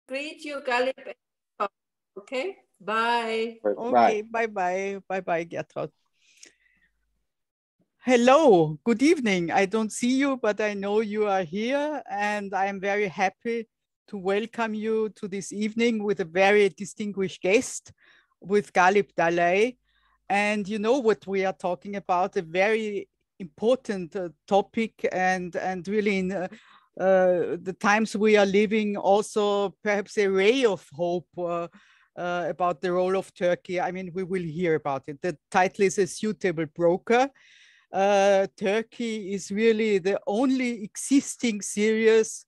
greet you, Galip. Okay, bye. Okay, bye-bye. Bye-bye, Gertrud. Hello, good evening. I don't see you, but I know you are here, and I'm very happy to welcome you to this evening with a very distinguished guest, with Galip Dalay. And you know what we are talking about, a very important topic, and really in the times we are living, also perhaps a ray of hope about the role of Turkey. I mean, we will hear about it. The title is A Suitable Broker. Turkey is really the only existing serious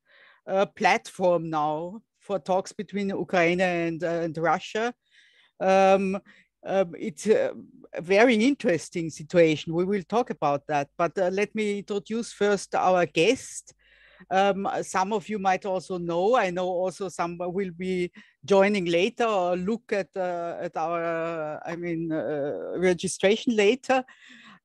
platform now for talks between Ukraine and Russia. It's a very interesting situation. We will talk about that. But let me introduce first our guest. Some of you might also know. I know also some will be joining later or look at our, registration later.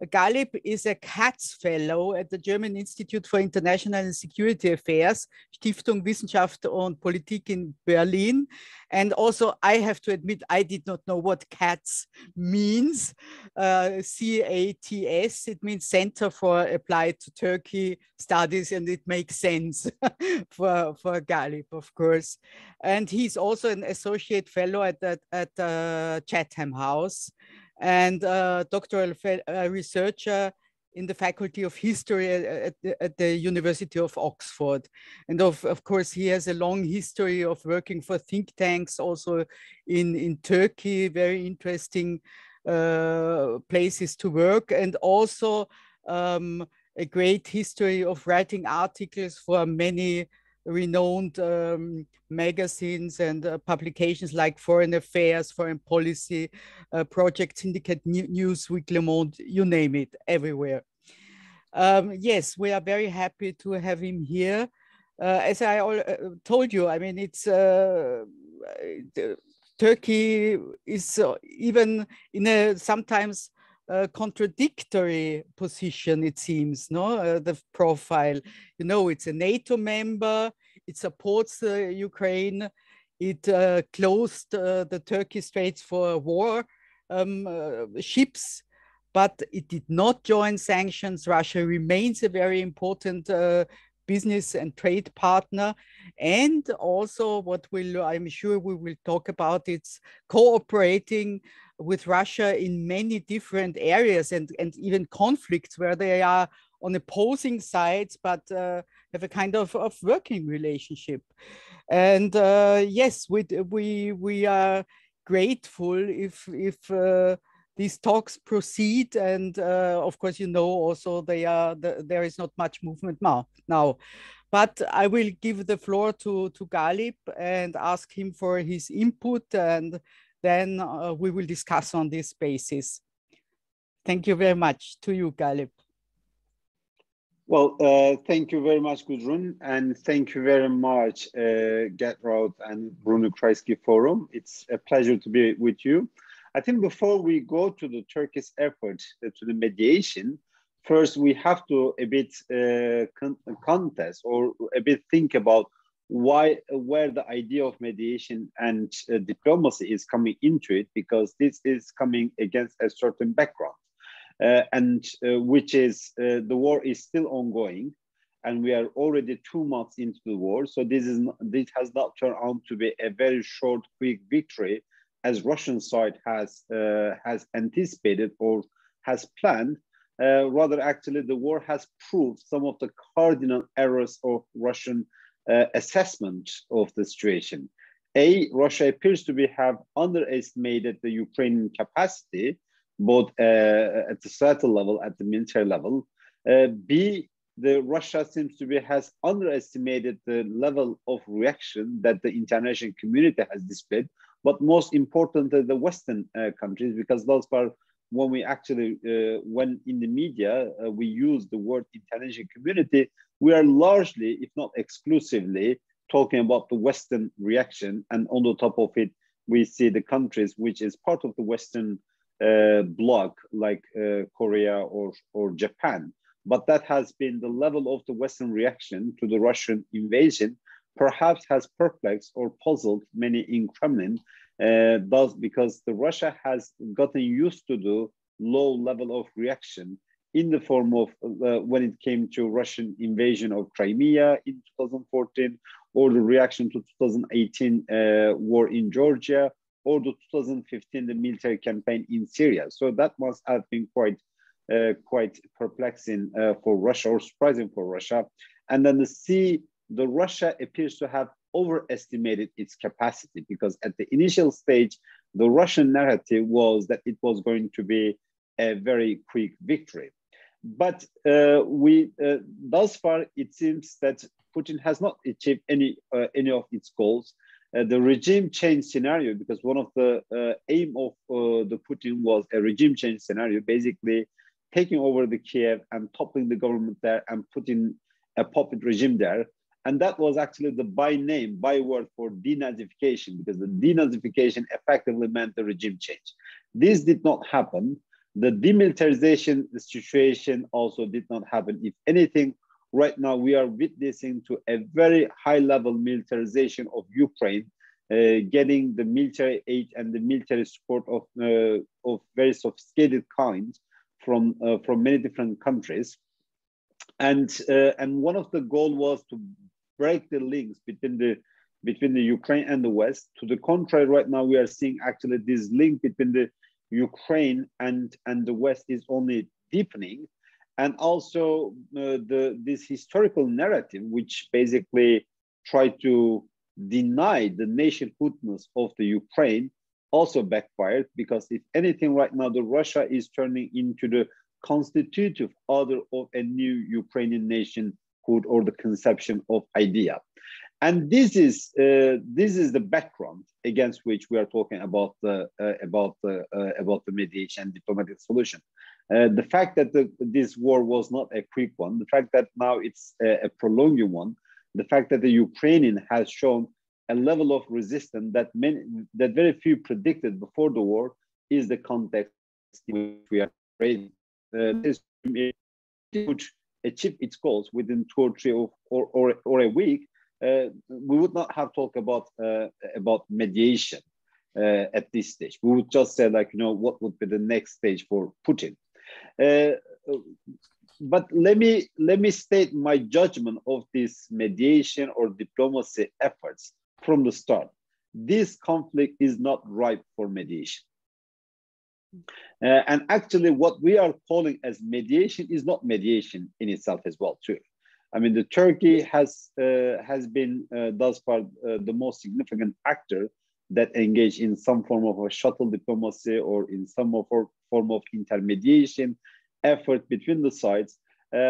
Galip is a Katz Fellow at the German Institute for International and Security Affairs, Stiftung Wissenschaft und Politik in Berlin. And also, I have to admit, I did not know what Katz means. CATS, it means Center for Applied to Turkey Studies, and it makes sense for Galip, of course. And he's also an associate fellow at Chatham House, and doctoral researcher in the Faculty of History at the University of Oxford. And of course, he has a long history of working for think tanks also in Turkey, very interesting places to work, and also a great history of writing articles for many renowned magazines and publications like Foreign Affairs, Foreign Policy, Project Syndicate, Newsweek, Le Monde, you name it, everywhere. Yes, we are very happy to have him here. As I told you, I mean, it's Turkey is even in a sometimes contradictory position, it seems, no? The profile, you know, it's a NATO member, it supports Ukraine, it closed the Turkey Straits for war ships, but it did not join sanctions. Russia remains a very important business and trade partner. And also what I'm sure we will talk about, it's cooperating with Russia in many different areas and even conflicts where they are on opposing sides, but have a kind of working relationship. And yes, we are grateful if these talks proceed. And of course, you know, also there is not much movement now. But I will give the floor to Galip and ask him for his input, and then we will discuss on this basis. Thank you very much. To you, Galip. Well, thank you very much, Gudrun, and thank you very much, Gertrud and Bruno Kreisky Forum. It's a pleasure to be with you. I think before we go to the Turkish effort to the mediation, first we have to a bit contest or a bit think about where the idea of mediation and diplomacy is coming into it, because this is coming against a certain background, which is the war is still ongoing, and we are already 2 months into the war. So this has not turned out to be a very short, quick victory, as Russian side has anticipated or has planned. Rather, actually, the war has proved some of the cardinal errors of Russian assessment of the situation. Russia appears to have underestimated the Ukrainian capacity, both at the societal level, at the military level. Russia seems to has underestimated the level of reaction that the international community has displayed, but most importantly, the Western countries, because those are when we actually, when in the media, we use the word international community, we are largely, if not exclusively, talking about the Western reaction. And on the top of it, we see the countries which is part of the Western bloc, like Korea or Japan. But that has been the level of the Western reaction to the Russian invasion perhaps has perplexed or puzzled many in Kremlin, because the Russia has gotten used to the low level of reaction in the form of when it came to Russian invasion of Crimea in 2014, or the reaction to 2018 war in Georgia, or the 2015 the military campaign in Syria. So that must have been quite perplexing for Russia, or surprising for Russia. And then the Russia appears to have overestimated its capacity, because at the initial stage, the Russian narrative was that it was going to be a very quick victory. But thus far, it seems that Putin has not achieved any of its goals. The regime change scenario, because one of the aim of the Putin was a regime change scenario, basically taking over the Kiev and toppling the government there and putting a puppet regime there. And that was actually the byword for denazification, because the denazification effectively meant the regime change. This did not happen. The demilitarization situation also did not happen. If anything, right now we are witnessing to a very high level militarization of Ukraine, getting the military aid and the military support of very sophisticated kinds from many different countries. And one of the goals was to break the links between the Ukraine and the West. To the contrary, right now we are seeing actually this link between the Ukraine and the West is only deepening. And also this historical narrative, which basically tried to deny the nationhoodness of the Ukraine, also backfired, because if anything right now, the Russia is turning into the constitutive author of a new Ukrainian nationhood, or the conception of idea. And this is the background against which we are talking about the mediation and diplomatic solution. The fact that this war was not a quick one, the fact that now it's a prolonging one, the fact that the Ukrainian has shown a level of resistance that very few predicted before the war, is the context in which we are raising. This would achieve its goals within 2 or 3 or a week. We would not have talked about mediation at this stage. We would just say, like, what would be the next stage for Putin. But let me state my judgment of this mediation or diplomacy efforts from the start. This conflict is not ripe for mediation. And actually, what we are calling as mediation is not mediation in itself as well, too. I mean, the Turkey has been thus far the most significant actor that engaged in some form of a shuttle diplomacy, or in some form of intermediation effort between the sides.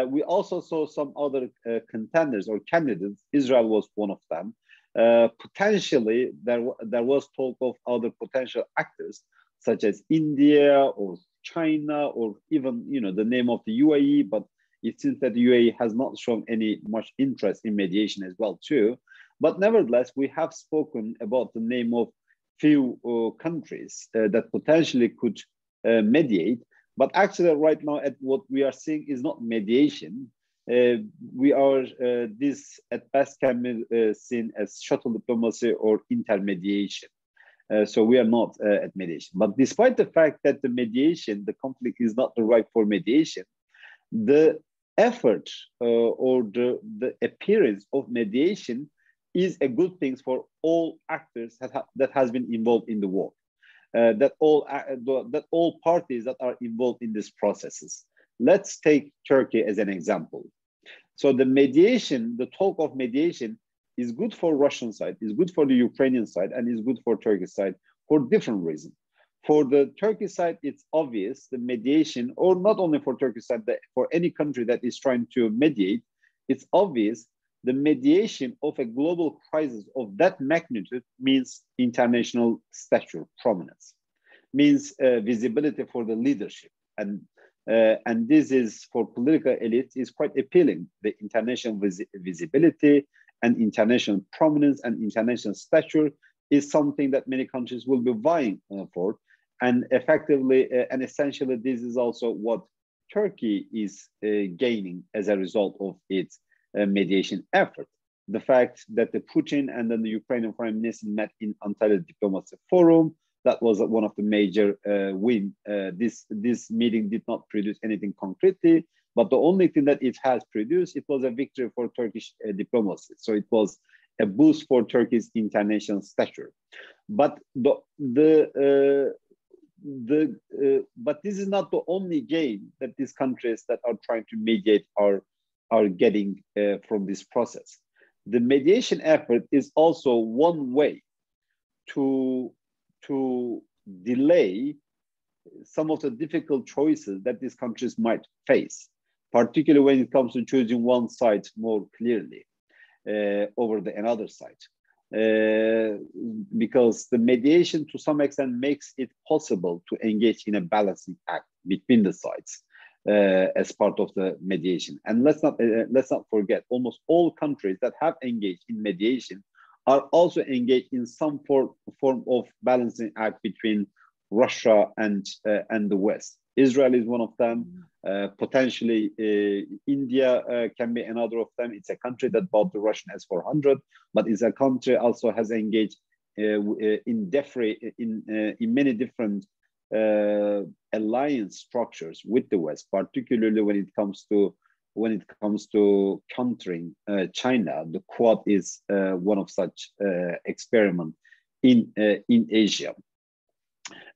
We also saw some other contenders or candidates. Israel was one of them. Potentially, there was talk of other potential actors, such as India or China, or even the name of the UAE, but it seems that the UAE has not shown much interest in mediation as well too. But nevertheless, we have spoken about the name of few countries that potentially could mediate. But actually, right now, what we are seeing is not mediation. We are this at best can be seen as shuttle diplomacy or intermediation. So we are not at mediation. But despite the fact that the conflict is not ripe for mediation, the effort or the appearance of mediation is a good thing for all actors that has been involved in the war. That all parties that are involved in these processes. Let's take Turkey as an example. So the talk of mediation is good for Russian side, is good for the Ukrainian side, and is good for Turkish side for different reasons. For the Turkish side, it's obvious the mediation, or not only for Turkish side, but for any country that is trying to mediate, it's obvious the mediation of a global crisis of that magnitude means international stature, prominence, means visibility for the leadership. And this is, for political elites, is quite appealing. The international visibility and international prominence and international stature is something that many countries will be vying for. And effectively, and essentially, this is also what Turkey is gaining as a result of its mediation effort. the fact that the Putin and then the Ukrainian foreign minister met in Antalya Diplomacy Forum. That was one of the major wins. This meeting did not produce anything concretely, but the only thing that it has produced, it was a victory for Turkish diplomacy. So it was a boost for Turkey's international stature. But but this is not the only gain that these countries that are trying to mediate are getting from this process. The mediation effort is also one way to delay some of the difficult choices that these countries might face, particularly when it comes to choosing one side more clearly over another side. Because the mediation to some extent makes it possible to engage in a balancing act between the sides as part of the mediation. And let's not forget, almost all countries that have engaged in mediation are also engaged in some form of balancing act between Russia and the West. Israel is one of them. Potentially, India can be another of them. It's a country that bought the Russian S-400, but it's a country also has engaged in many different alliance structures with the West, particularly when it comes to countering China. The Quad is one of such experiments in Asia.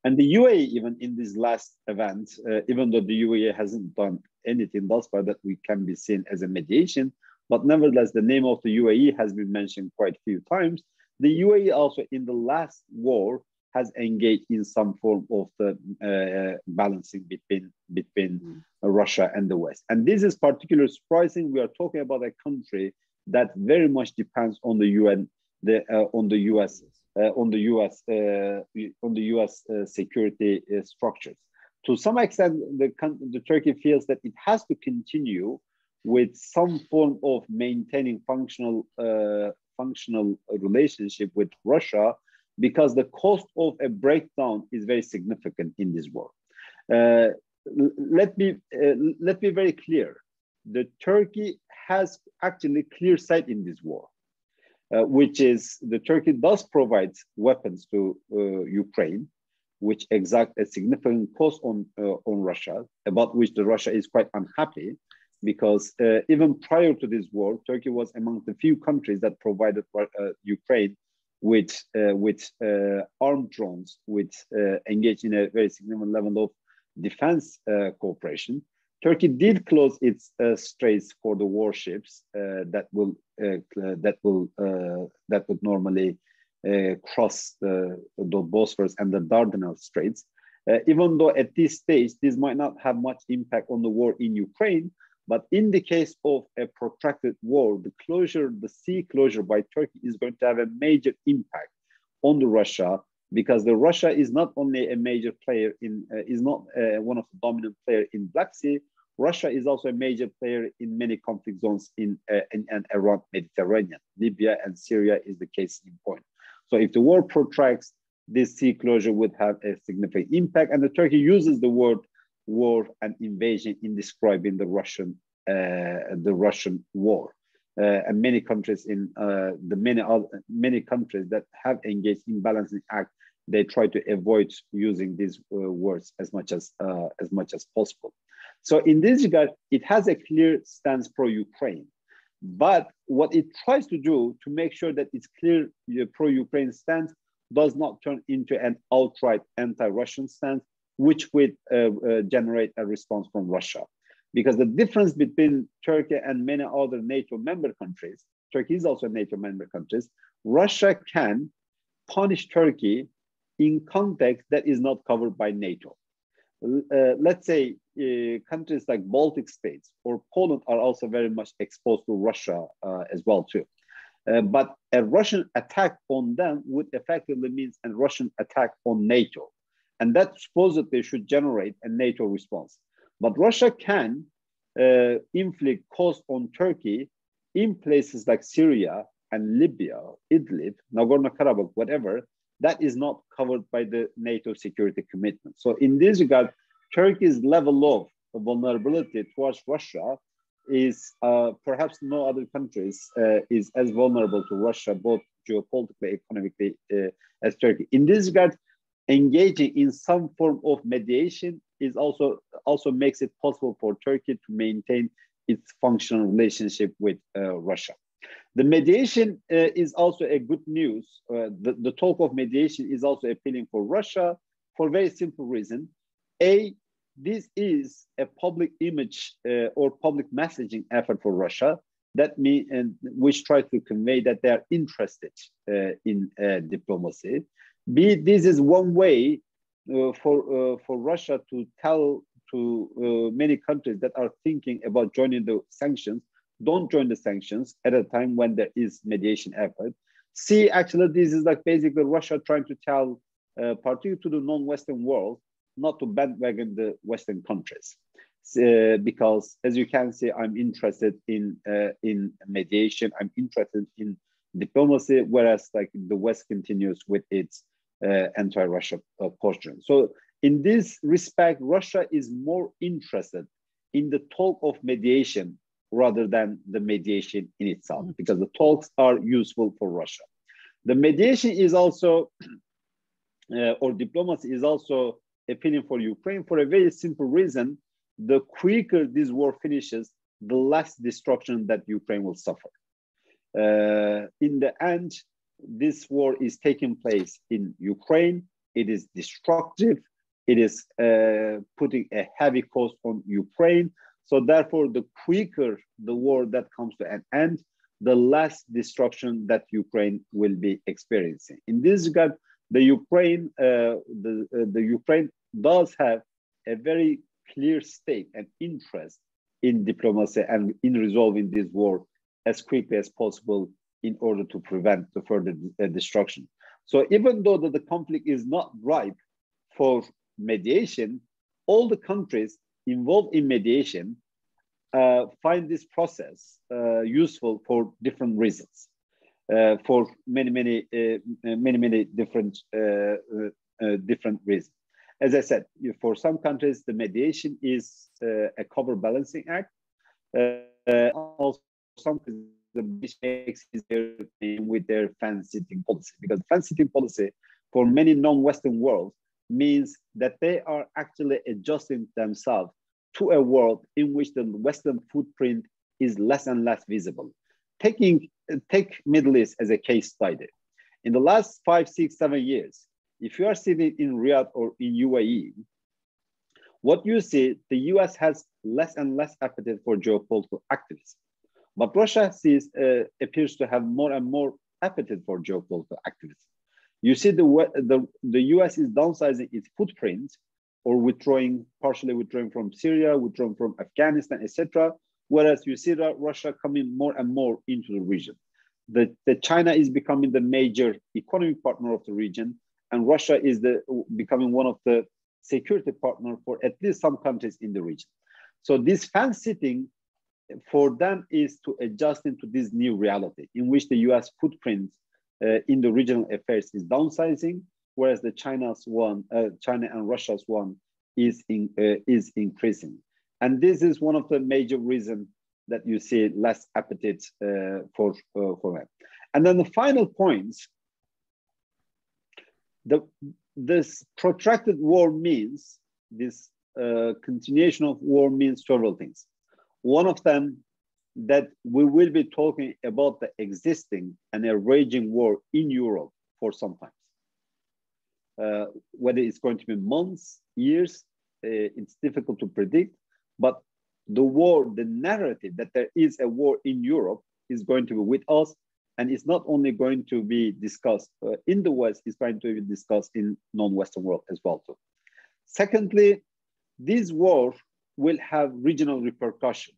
And the UAE, even in this last event, even though the UAE hasn't done anything thus far that we can be seen as a mediation, but nevertheless, the name of the UAE has been mentioned quite a few times. The UAE also in the last war has engaged in some form of the balancing between Russia and the West. And this is particularly surprising. We are talking about a country that very much depends on the UN, on the US security structures. To some extent, the Turkey feels that it has to continue with some form of maintaining functional relationship with Russia, because the cost of a breakdown is very significant in this war. Let me be very clear. The Turkey has actually clear sight in this war, which is the Turkey does provide weapons to Ukraine, which exact a significant cost on Russia, about which the Russia is quite unhappy, because even prior to this war, Turkey was among the few countries that provided Ukraine with armed drones, which engaged in a very significant level of defense cooperation. Turkey did close its straits for the warships that would normally cross the Bosphorus and the Dardanelles Straits. Even though at this stage this might not have much impact on the war in Ukraine, but in the case of a protracted war, the sea closure by Turkey is going to have a major impact on the Russia, because the Russia is not only a major player is not one of the dominant players in Black Sea. Russia is also a major player in many conflict zones in and around Mediterranean. Libya and Syria is the case in point. So if the war protracts, this sea closure would have a significant impact. And the Turkey uses the word war and invasion in describing the Russian war. And many countries many countries that have engaged in balancing act, they try to avoid using these words as much as possible. So in this regard, it has a clear stance pro-Ukraine. But what it tries to do to make sure that it's clear pro-Ukraine stance does not turn into an outright anti-Russian stance, which would generate a response from Russia. Because the difference between Turkey and many other NATO member countries, Turkey is also a NATO member countries, Russia can punish Turkey in context that is not covered by NATO. Let's say countries like Baltic states or Poland are also very much exposed to Russia as well too. But a Russian attack on them would effectively mean a Russian attack on NATO. And that supposedly should generate a NATO response. But Russia can inflict cost on Turkey in places like Syria and Libya, Idlib, Nagorno-Karabakh, whatever, that is not covered by the NATO security commitment. So in this regard, Turkey's level of vulnerability towards Russia is perhaps no other countries is as vulnerable to Russia, both geopolitically, economically, as Turkey. In this regard, engaging in some form of mediation is also makes it possible for Turkey to maintain its functional relationship with Russia. The mediation is also a good news. The talk of mediation is also appealing for Russia for a very simple reason. This is a public image or public messaging effort for Russia which tries to convey that they are interested in diplomacy. This is one way for Russia to tell to many countries that are thinking about joining the sanctions, don't join the sanctions at a time when there is mediation effort. See, actually, this is like basically Russia trying to tell, particularly to the non-Western world, not to bandwagon the Western countries. Because as you can see, I'm interested in mediation, I'm interested in diplomacy, whereas like the West continues with its anti-Russia posture. So in this respect, Russia is more interested in the talk of mediation rather than the mediation in itself, because the talks are useful for Russia. The mediation is also, or diplomacy is also appealing for Ukraine for a very simple reason. The quicker this war finishes, the less destruction that Ukraine will suffer. In the end, this war is taking place in Ukraine. It is destructive. It is putting a heavy cost on Ukraine. So therefore, the quicker the war that comes to an end, the less destruction that Ukraine will be experiencing. In this regard, the Ukraine does have a very clear stake and interest in diplomacy and in resolving this war as quickly as possible in order to prevent the further destruction. So even though the conflict is not ripe for mediation, all the countries involved in mediation find this process useful for different reasons, for many different reasons. As I said, for some countries, the mediation is a cover balancing act. Also, some countries, the mistakes is with their fence-sitting policy, because fence-sitting policy for many non-Western worlds means that they are actually adjusting themselves to a world in which the Western footprint is less and less visible. Take Middle East as a case study. In the last 5, 6, 7 years, if you are sitting in Riyadh or in UAE, what you see, the US has less and less appetite for geopolitical activism. But Russia appears to have more and more appetite for geopolitical activism. You see the US is downsizing its footprint or partially withdrawing from Syria, withdrawing from Afghanistan, etc. Whereas you see that Russia coming more and more into the region. The China is becoming the major economic partner of the region, and Russia is becoming one of the security partners for at least some countries in the region. So this fence-sitting for them is to adjust into this new reality in which the US footprint in the regional affairs is downsizing, whereas the China and Russia's one is increasing. And this is one of the major reasons that you see less appetite for that. And then the final point, this protracted war means, this continuation of war means several things. One of them, that we will be talking about the existing and a raging war in Europe for some time. Whether it's going to be months, years, it's difficult to predict, but the war, the narrative that there is a war in Europe is going to be with us, and it's not only going to be discussed in the West, it's going to be discussed in non-Western world as well too. Secondly, this war will have regional repercussion.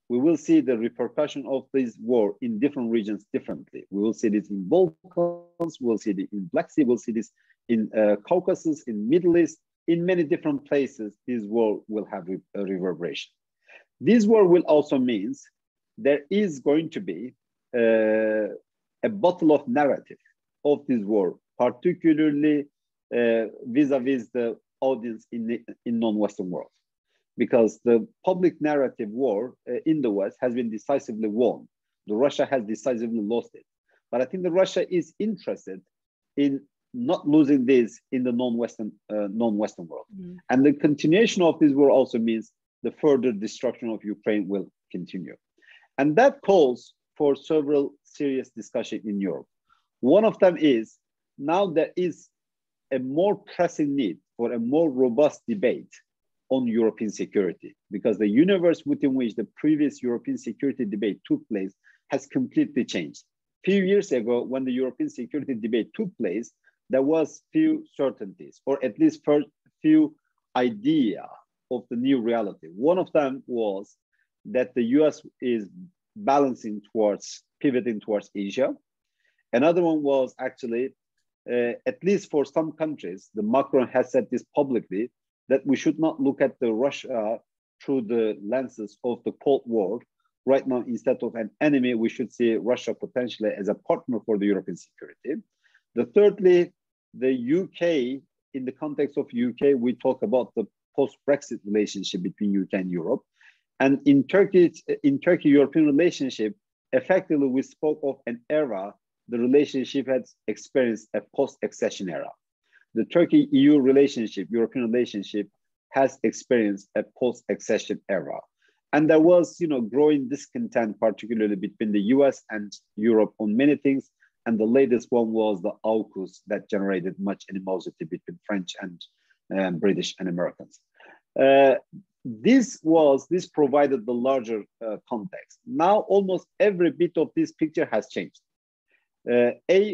We will see the repercussion of this war in different regions differently. We will see this in Balkans, we'll see it in Black Sea, we'll see this in Caucasus, in Middle East, in many different places. This war will have a reverberation. This war will also means there is going to be a battle of narrative of this war, particularly vis-a-vis the audience in non-Western world. because the public narrative war in the West has been decisively won. Russia has decisively lost it. But I think that Russia is interested in not losing this in the non-Western world. And the continuation of this war also means the further destruction of Ukraine will continue. And that calls for several serious discussions in Europe. One of them is, now there is a more pressing need for a more robust debate on European security, because the universe within which the previous European security debate took place has completely changed. A few years ago, when the European security debate took place, there was few certainties, or at least few idea of the new reality. One of them was that the US is pivoting towards Asia. Another one was actually, at least for some countries, the Macron has said this publicly, that we should not look at the Russia through the lenses of the Cold War. Right now, instead of an enemy, we should see Russia potentially as a partner for the European security. Thirdly, the UK, in the context of UK, we talk about the post-Brexit relationship between UK and Europe. And in Turkey-European relationship, effectively, we spoke of an era, the relationship has experienced a post-accession era. The Turkey-EU relationship, European relationship, has experienced a post-accession era. And there was, growing discontent, particularly between the US and Europe on many things. And the latest one was the AUKUS that generated much animosity between French and British and Americans. This provided the larger context. Now, almost every bit of this picture has changed.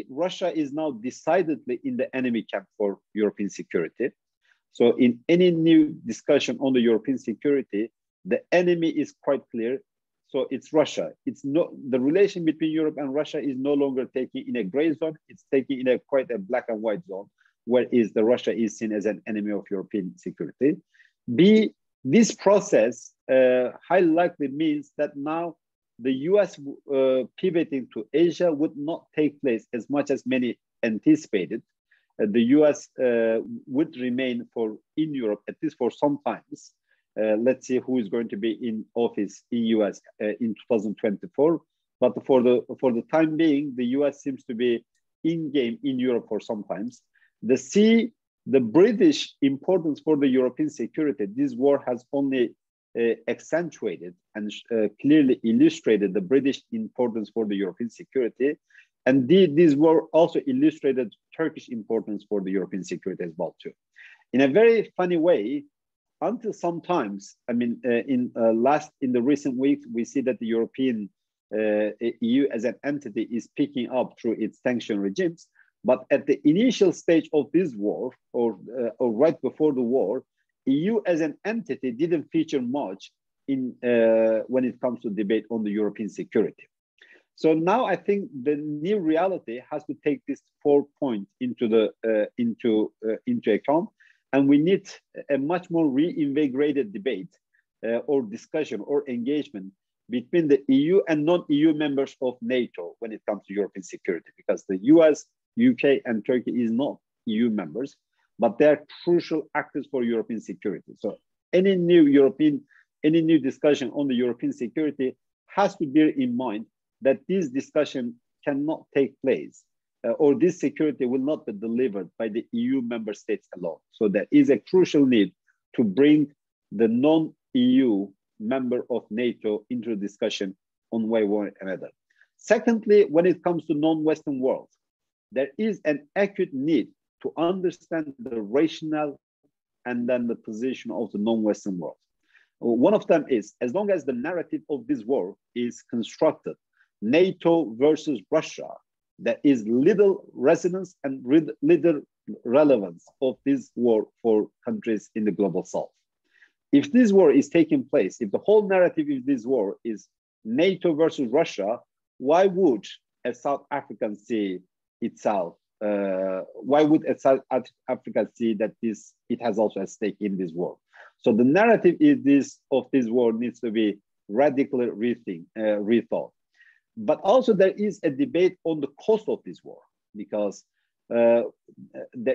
Russia is now decidedly in the enemy camp for European security. So in any new discussion on the European security, the enemy is quite clear. So it's Russia. The relation between Europe and Russia is no longer taking in a gray zone. It's taking in quite a black and white zone, whereas Russia is seen as an enemy of European security. This process highly likely means that now the US pivoting to Asia would not take place as much as many anticipated. The US would remain in Europe, at least for some times. Let's see who is going to be in office in US in 2024. But for the time being, the US seems to be in game in Europe for some times. The British importance for the European security, this war has only accentuated and clearly illustrated the British importance for the European security. And this war also illustrated Turkish importance for the European security as well too. In a very funny way, until sometimes, in the recent weeks, we see that the European EU as an entity is picking up through its sanction regimes. But at the initial stage of this war, or right before the war, EU as an entity didn't feature much when it comes to debate on the European security. So now I think the new reality has to take this 4 points into account, and we need a much more reinvigorated debate or discussion or engagement between the EU and non-EU members of NATO when it comes to European security, because the US, UK, and Turkey is not EU members, but they're crucial actors for European security. So any new discussion on the European security has to bear in mind that this discussion cannot take place, or this security will not be delivered by the EU member states alone. So there is a crucial need to bring the non-EU member of NATO into the discussion on one way or another. Secondly, when it comes to non-Western world, there is an acute need to understand the rationale and then the position of the non-Western world. One of them is, as long as the narrative of this war is constructed, NATO versus Russia, there is little resonance and little relevance of this war for countries in the global south. If this war is taking place, if the whole narrative of this war is NATO versus Russia, why would a South African see itself? Why would a South Africa see that it has also a stake in this war? So the narrative of this war needs to be radically rethought. But also there is a debate on the cost of this war, because there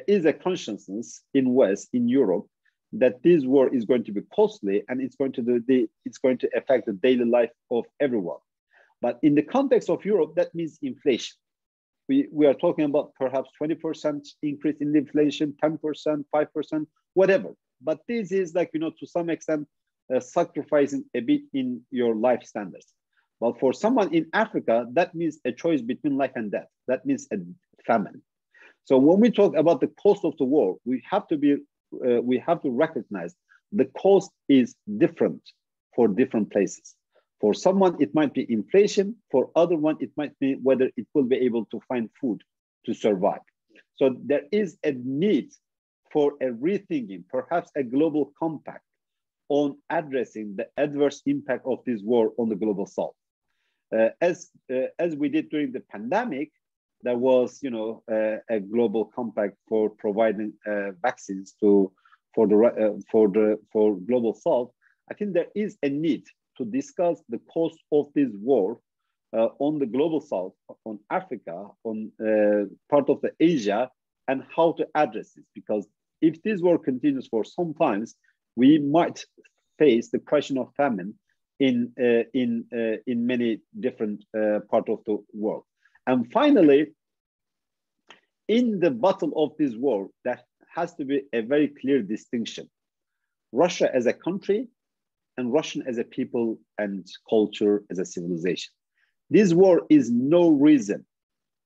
is a consciousness in West, in Europe, that this war is going to be costly and it's going to affect the daily life of everyone. But in the context of Europe, that means inflation. We are talking about perhaps 20% increase in inflation, 10%, 5%, whatever. But this is like, to some extent, sacrificing a bit in your life standards. But for someone in Africa, that means a choice between life and death. That means a famine. So when we talk about the cost of the war, we have to recognize the cost is different for different places. For someone, it might be inflation. For other one, it might be whether it will be able to find food to survive. So there is a need for a rethinking, perhaps a global compact on addressing the adverse impact of this war on the global south. As we did during the pandemic, there was, a global compact for providing vaccines for global south. I think there is a need to discuss the cost of this war on the global south, on Africa, on part of the Asia, and how to address this. Because if this war continues for some time, we might face the question of famine in many different parts of the world. And finally, in the bottom of this war, there has to be a very clear distinction. Russia as a country and Russian as a people and culture, as a civilization. This war is no reason,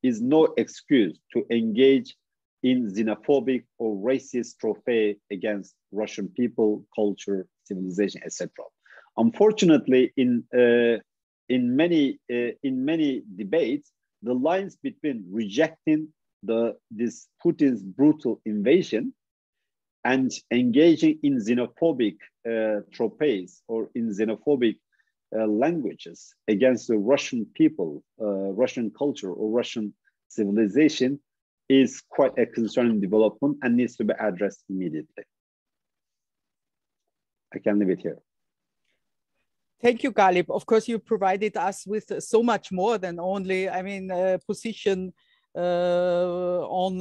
is no excuse to engage in xenophobic or racist trophy against Russian people, culture, civilization, etc. Unfortunately, in many debates, the lines between rejecting this Putin's brutal invasion and engaging in xenophobic tropes or in xenophobic languages against the Russian people, Russian culture, or Russian civilization is quite a concerning development and needs to be addressed immediately. I can leave it here. Thank you, Galip. Of course, you provided us with so much more than only, position on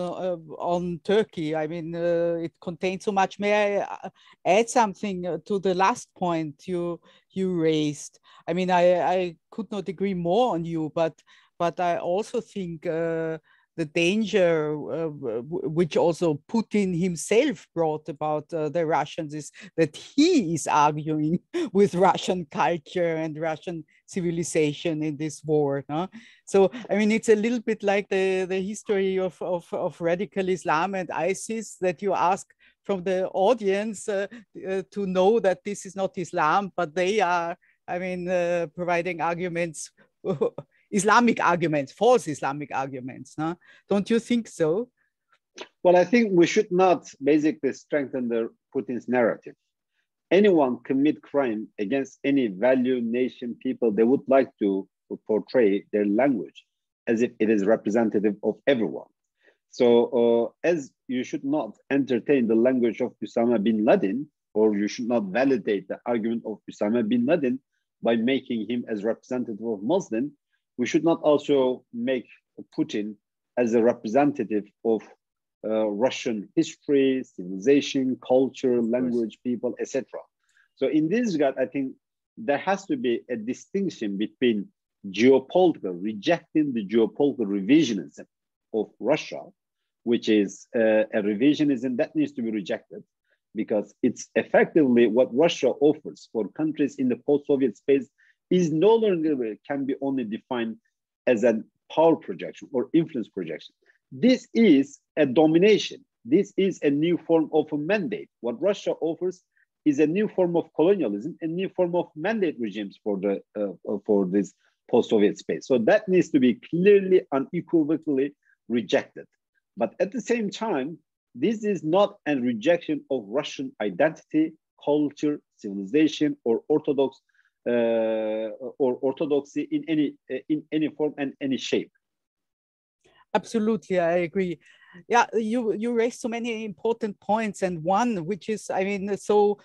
Turkey. It contains so much. May I add something to the last point you raised? I could not agree more on you, but I also think the danger which also Putin himself brought about the Russians is that he is arguing with Russian culture and Russian civilization in this war. No? So, it's a little bit like the history of radical Islam and ISIS, that you ask from the audience to know that this is not Islam, but they are, providing arguments, Islamic arguments, false Islamic arguments. No? Don't you think so? Well, I think we should not basically strengthen Putin's narrative. Anyone commit crime against any value, nation, people, they would like to portray their language as if it is representative of everyone. So as you should not entertain the language of Osama bin Laden, or you should not validate the argument of Osama bin Laden by making him as representative of Muslim, we should not also make Putin as a representative of Russian history, civilization, culture, language, people, etc. So in this regard, I think there has to be a distinction between geopolitical, rejecting the geopolitical revisionism of Russia, which is a revisionism that needs to be rejected because it's effectively what Russia offers for countries in the post-Soviet space is no longer can be only defined as a power projection or influence projection. This is a domination. This is a new form of a mandate. What Russia offers is a new form of colonialism, a new form of mandate regimes for this post-Soviet space. So that needs to be clearly, unequivocally rejected. But at the same time, this is not a rejection of Russian identity, culture, civilization, or orthodoxy in any form and any shape. Absolutely, I agree. Yeah, you raised so many important points, and one which is, so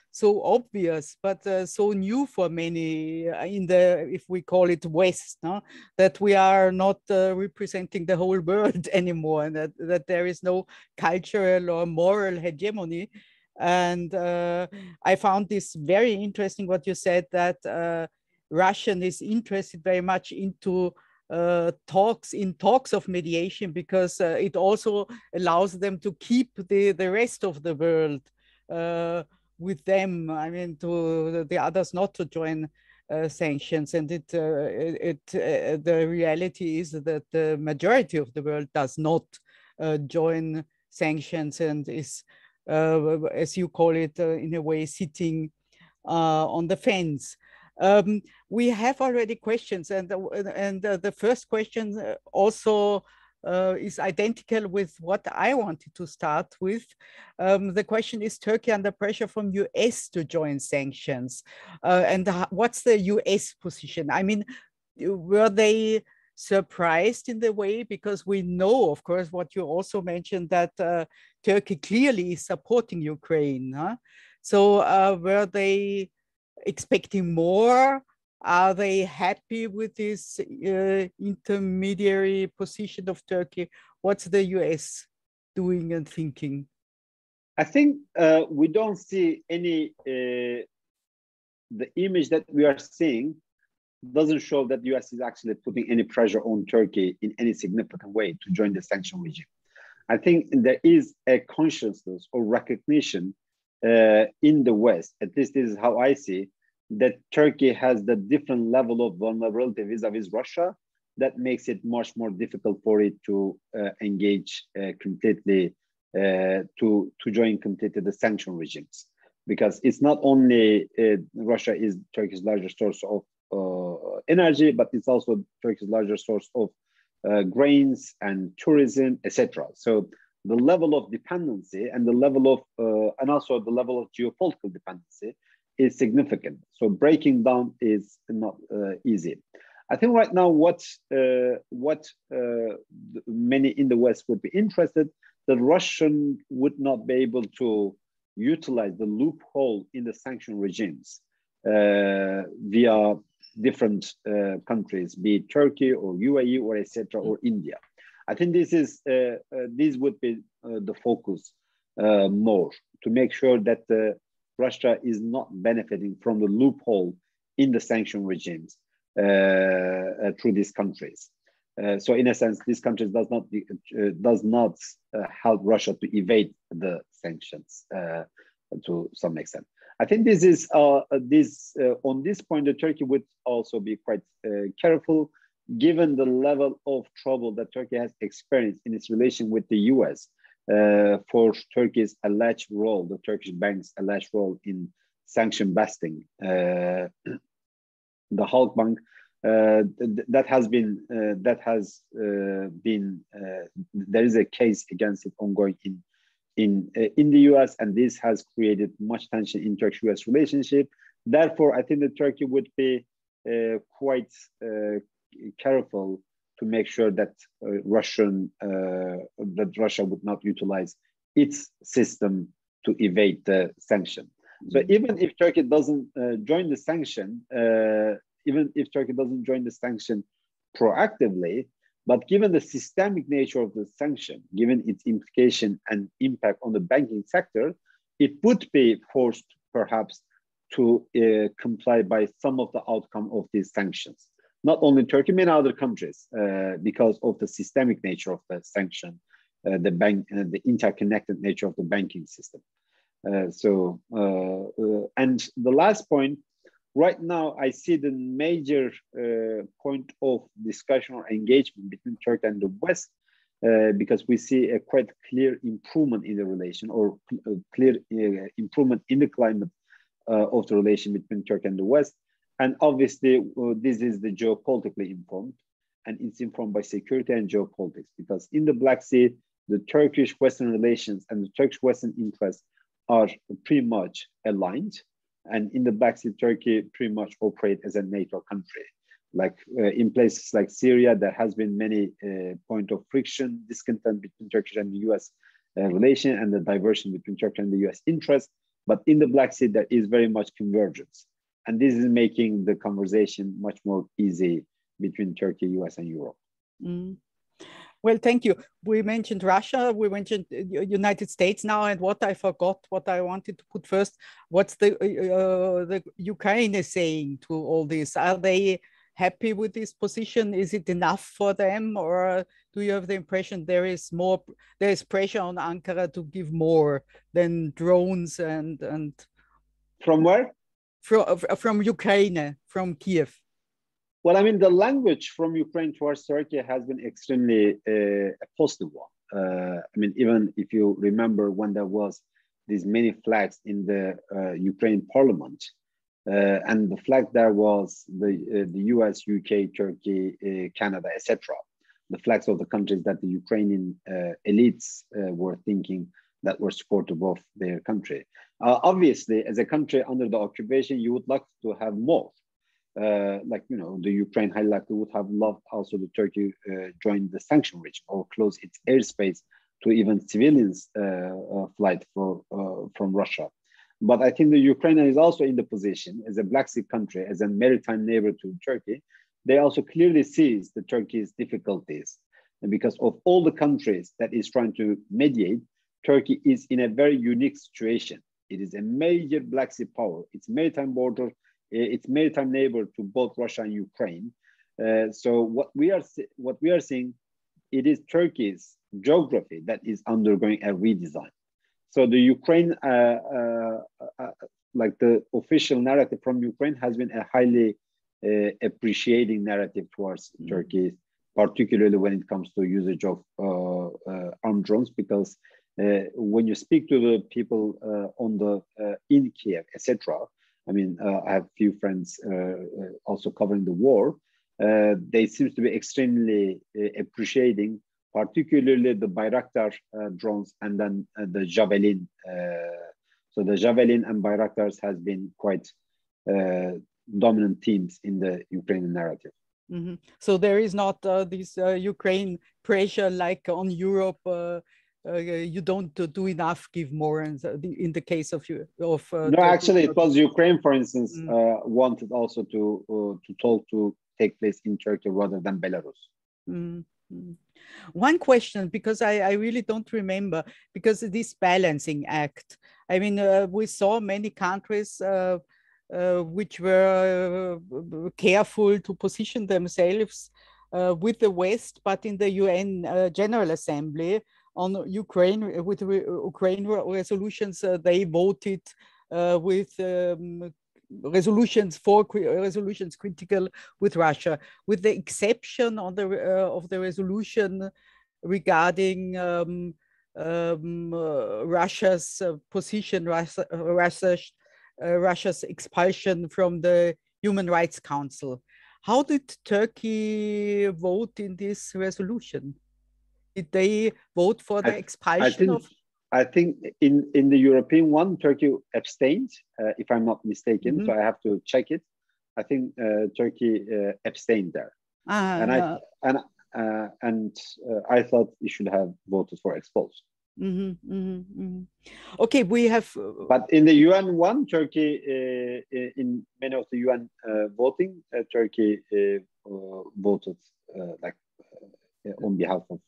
obvious, but so new for many in the, if we call it West, no? That we are not representing the whole world anymore, and that there is no cultural or moral hegemony. And I found this very interesting what you said, that Russian is interested very much into talks of mediation, because it also allows them to keep the rest of the world with them. I mean, to the others not to join sanctions. And the reality is that the majority of the world does not join sanctions and is, as you call it, in a way sitting on the fence. We have already questions, and the first question also is identical with what I wanted to start with. The question is, Turkey under pressure from US to join sanctions? And what's the US position? I mean, were they surprised in the way? Because we know, of course, what you also mentioned, that Turkey clearly is supporting Ukraine. Huh? So were they expecting more? Are they happy with this intermediary position of Turkey? What's the US doing and thinking? I think we don't see any, the image that we are seeing doesn't show that the US is actually putting any pressure on Turkey in any significant way to join the sanction regime. I think there is a consciousness or recognition in the West, at least this is how I see, that Turkey has the different level of vulnerability vis-a-vis Russia that makes it much more difficult for it to engage completely, to join completely the sanction regimes. Because it's not only Russia is Turkey's largest source of energy, but it's also Turkey's largest source of grains and tourism, etc. So the level of dependency and the level of, and also the level of geopolitical dependency is significant. So breaking down is not easy. I think right now what many in the West would be interested, that Russian would not be able to utilize the loophole in the sanction regimes via different countries, be it Turkey or UAE or etc. or India. I think this is this would be the focus more, to make sure that Russia is not benefiting from the loophole in the sanction regimes through these countries. So in a sense, these countries does not help Russia to evade the sanctions to some extent. I think this is on this point, that Turkey would also be quite careful, given the level of trouble that Turkey has experienced in its relation with the US for Turkey's alleged role, the Turkish bank's alleged role in sanction busting. The Halkbank that has been there is a case against it ongoing in the US, and this has created much tension in Turkish-US relationship. Therefore, I think that Turkey would be quite careful to make sure that Russia would not utilize its system to evade the sanction. So even if Turkey doesn't join the sanction, proactively, but given the systemic nature of the sanction, given its implication and impact on the banking sector, it would be forced perhaps to comply by some of the outcome of these sanctions. Not only Turkey, many other countries, because of the systemic nature of the sanction, the interconnected nature of the banking system. And the last point, right now, I see the major point of discussion or engagement between Turkey and the West, because we see a quite clear improvement in the relation, or clear improvement in the climate of the relation between Turkey and the West. And obviously, this is the geopolitically informed, and it's informed by security and geopolitics, because in the Black Sea, the Turkish-Western relations and the Turkish-Western interests are pretty much aligned. And in the Black Sea, Turkey pretty much operates as a NATO country. Like in places like Syria, there has been many points of friction, discontent between Turkish and the US relation, and the diversion between Turkey and the US interests. But in the Black Sea, there is very much convergence. And this is making the conversation much more easy between Turkey, US, and Europe. Mm. Well, thank you. We mentioned Russia, we mentioned United States now, and what I forgot, what I wanted to put first, what's the Ukraine is saying to all this? Are they happy with this position? Is it enough for them, or do you have the impression there is pressure on Ankara to give more than drones and From where? From Ukraine, from Kiev. Well, I mean, the language from Ukraine towards Turkey has been extremely a positive one. I mean, even if you remember when there was these many flags in the Ukraine parliament, and the flag there was the US, UK, Turkey, Canada, etc. The flags of the countries that the Ukrainian elites were thinking that were supportive of their country. Obviously, as a country under the occupation, you would like to have more. Like, you know, the Ukraine highly likely would have loved also the Turkey join the sanction regime or close its airspace to even civilians flight from Russia. But I think the Ukraine is also in the position as a Black Sea country, as a maritime neighbor to Turkey. They also clearly sees the Turkey's difficulties. And because of all the countries that is trying to mediate, Turkey is in a very unique situation. It is a major Black Sea power. Its maritime border, its maritime neighbor to both Russia and Ukraine. So what we are seeing, it is Turkey's geography that is undergoing a redesign. So the Ukraine, like the official narrative from Ukraine has been a highly appreciating narrative towards Turkey, particularly when it comes to usage of armed drones, because when you speak to the people in Kiev, etc., I mean, I have few friends also covering the war. They seem to be extremely appreciating, particularly the Bayraktar drones and then the Javelin. So the Javelin and Bayraktars has been quite dominant themes in the Ukrainian narrative. Mm-hmm. So there is not this Ukraine pressure like on Europe. You don't do enough, give more. And in the case of no, actually, it was Ukraine, for instance, wanted also to talk to take place in Turkey rather than Belarus. Mm-hmm. One question, because I really don't remember, because this balancing act. I mean, we saw many countries which were careful to position themselves with the West, but in the UN General Assembly on Ukraine, with Ukraine resolutions, they voted with resolutions critical with Russia, with the exception on of the resolution regarding Russia's position, Russia's expulsion from the Human Rights Council. How did Turkey vote in this resolution? Did they vote for the expulsion I think in the European one, Turkey abstained, if I'm not mistaken. Mm-hmm. So I have to check it. I think Turkey abstained there, and I thought it should have voted for expulsion. Mm-hmm, mm-hmm, mm-hmm. Okay, we have. But in the UN one, Turkey, in many of the UN voting, Turkey voted on behalf of,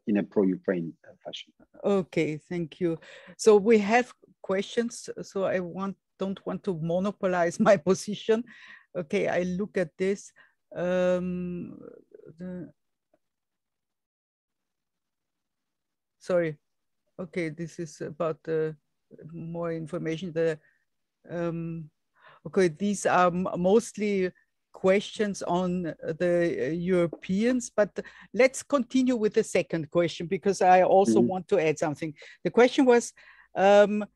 in a pro-Ukraine fashion. Okay, thank you. So we have questions. So I don't want to monopolize my position. Okay, I look at this. Sorry. Okay, this is about more information. Okay, these are mostly questions on the Europeans, but let's continue with the second question, because I also want to add something. The question was the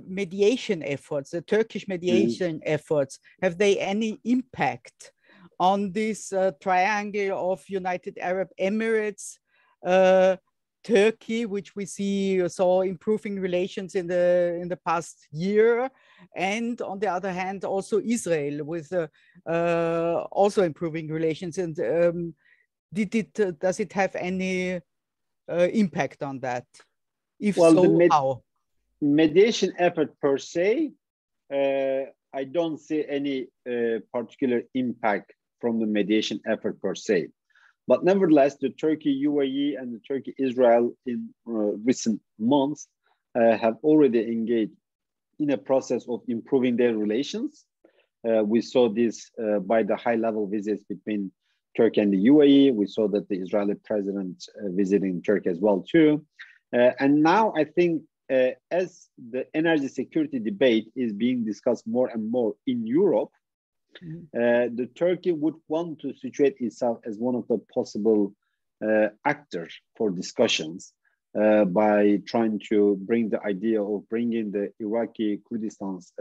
mediation efforts, the Turkish mediation efforts, have they any impact on this triangle of United Arab Emirates, Turkey, which we saw improving relations in the past year, and on the other hand, also Israel with also improving relations. And does it have any impact on that? If well, so, how? Mediation effort per se, I don't see any particular impact from the mediation effort per se. But nevertheless, the Turkey, UAE, and the Turkey, Israel in recent months have already engaged in a process of improving their relations. We saw this by the high-level visits between Turkey and the UAE. We saw that the Israeli president visiting Turkey as well too. And now I think as the energy security debate is being discussed more and more in Europe, the Turkey would want to situate itself as one of the possible actors for discussions by trying to bring the idea of bringing the Iraqi Kurdistan's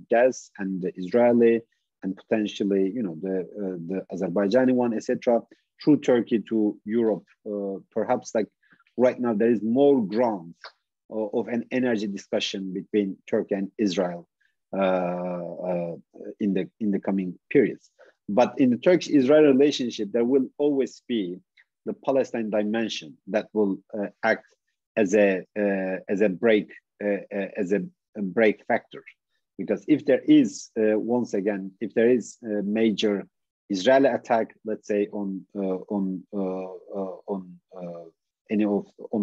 gas and the Israeli and potentially, you know, the Azerbaijani one, etc., through Turkey to Europe. Perhaps like right now there is more ground of an energy discussion between Turkey and Israel in the coming periods. But in the Turkish-Israeli relationship, there will always be the Palestine dimension that will act as a break factor, because if there is once again, if there is a major Israeli attack, let's say on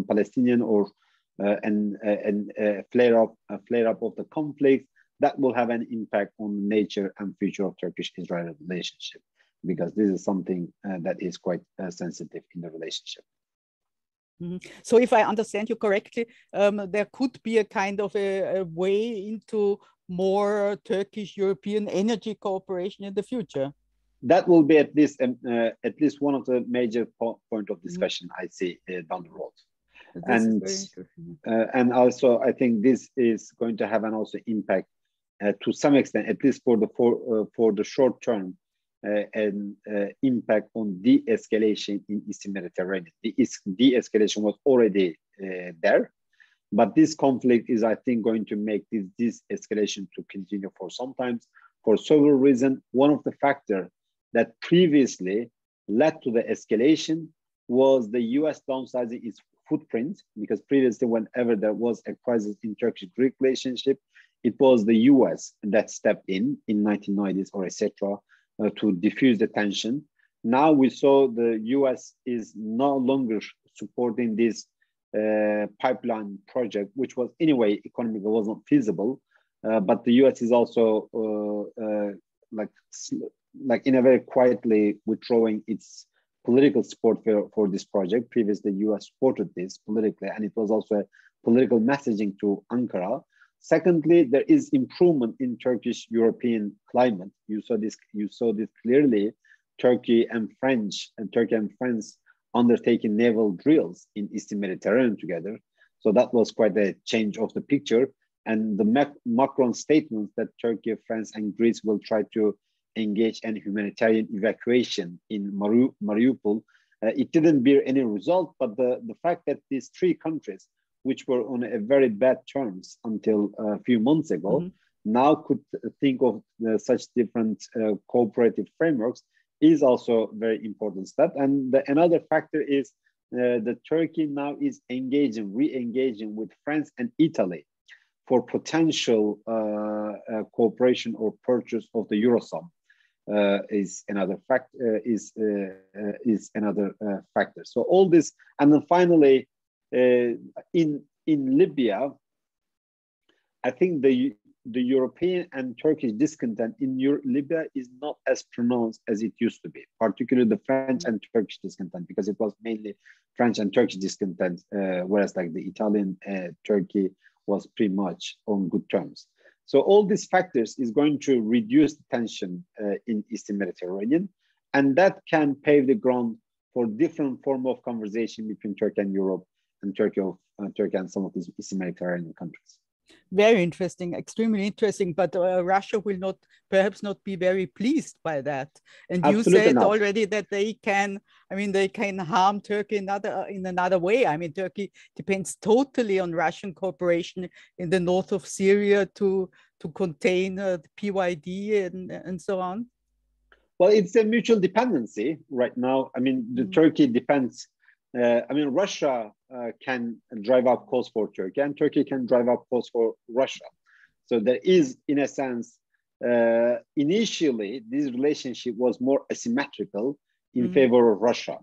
Palestinian or a flare up of the conflict, that will have an impact on the nature and future of Turkish-Israeli relationship, because this is something that is quite sensitive in the relationship. So if I understand you correctly, there could be a kind of a way into more Turkish-European energy cooperation in the future. That will be at least one of the major point of discussion I see down the road. And also I think this is going to have an also impact to some extent, at least for the short term, an impact on de-escalation in Eastern Mediterranean. The de-escalation was already there, but this conflict is, I think, going to make this escalation to continue for some time for several reasons. One of the factors that previously led to the escalation was the US downsizing its footprint, because previously, whenever there was a crisis in Turkish-Greek relationship, it was the US that stepped in 1990s or etc. To diffuse the tension. Now we saw the US is no longer supporting this pipeline project, which was anyway economically wasn't feasible, but the US is also like in a very quietly withdrawing its political support for this project. Previously, the US supported this politically, and it was also a political messaging to Ankara. Secondly, there is improvement in Turkish-European climate. You saw this clearly. Turkey and France undertaking naval drills in Eastern Mediterranean together. So that was quite a change of the picture. And the Macron statement that Turkey, France, and Greece will try to engage in humanitarian evacuation in Mariupol, it didn't bear any result. But the fact that these three countries, which were on a very bad terms until a few months ago, now could think of such different cooperative frameworks, is also a very important step. And another factor is that Turkey now is re-engaging with France and Italy for potential cooperation or purchase of the Eurozone. Is another factor. So all this, and then finally, in Libya, I think the European and Turkish discontent in Libya is not as pronounced as it used to be, particularly the French and Turkish discontent, because it was mainly French and Turkish discontent, whereas like the Italian Turkey was pretty much on good terms. So all these factors is going to reduce the tension in Eastern Mediterranean, and that can pave the ground for different form of conversation between Turkey and Europe, and Turkey and some of these Eastern Mediterranean countries. Very interesting, extremely interesting, but Russia will perhaps not be very pleased by that. And Absolutely you said not. already that they can harm Turkey in another way. I mean, Turkey depends totally on Russian cooperation in the north of Syria to contain the PYD and so on. Well, it's a mutual dependency right now. I mean, the Turkey depends. Russia can drive up costs for Turkey, and Turkey can drive up costs for Russia. So there is, in a sense, initially, this relationship was more asymmetrical in favor of Russia.